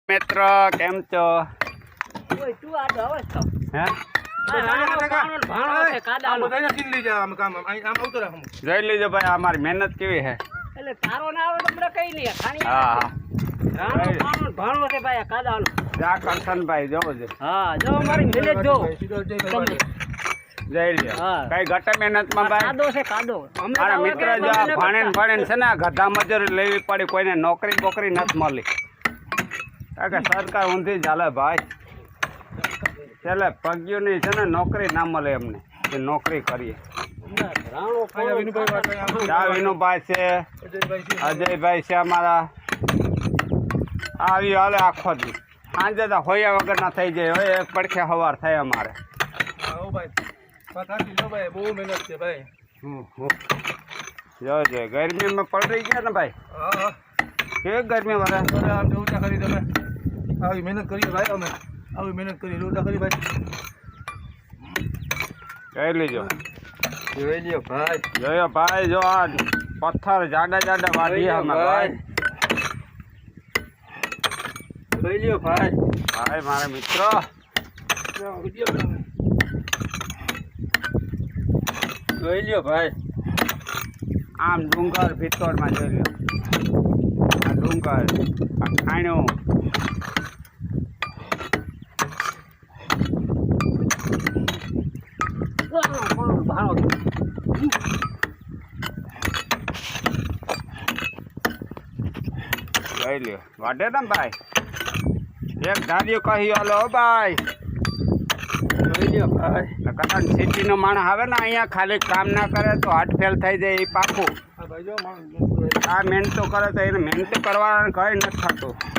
मित्र केम छो ओय तू आडो આવે છો હે જોઈ લીજો ભાઈ અમારી મહેનત કેવી હે એટલે તારો ના આવે તો મને કઈ નહીં ખાણી હા રાણો પાણો ભાણો છે ભાઈ કાદાનો જા કરશન ભાઈ જોવો છે હા જો મારી મિલેજ જો જઈ લ્યો હા. કઈ ઘટે મહેનત માં ભાઈ કાદો છે કાદો મારા મિત્ર જો ભાણે છે ને ગધા મજૂરી લેવી પડી કોઈને નોકરી બોકરી નથી મળી કારણ કે સરકાર ઊંધી ચાલે ભાઈ છેલ્લે પગ્યુની છે ને નોકરી ના મળે એમને કે નોકરી કરીએ રાણો ચા વિનુભાઈ છે અજયભાઈ છે અમારા આવી હાલે આખો દી સાંજે તો હોયા વગર ના થઈ જાય હોય એક પડખે સવાર થાય અમારે જો ગરમીમાં પડી ગયા ને ભાઈ કેવી ગરમી વરે આવી મહેનત કરી ભાઈ અમે આવી મહેનત કરી રોટા કરી ભાઈ કહી લીજો જોઈ લ્યો ભાઈ જોયો ભાઈ જો આ પથ્થર જાડા જાડા વાળી અમે ભાઈ જોઈ લ્યો ભાઈ ભાઈ મારા મિત્રો જોઈ લ્યો ભાઈ આમ ડુંગર ભીતરમાં જોઈ લ્યો આ ડુંગર આ ખાણ્યું ભાણો જોઈ લ્યો વાટે ને ભાઈ એક ધાર્યું કહી હાલો ભાઈ જોઈ લ્યો ભાઈ કદાચ સિટીનો માણસ આવે ને અહીંયા ખાલી કામ ના કરે તો હાથ ફેલ થઈ જાય એ પાકું આ ભાઈ જો આ મહેનતો કરે તો એને મહેનત કરવાનું કંઈ નથી થતું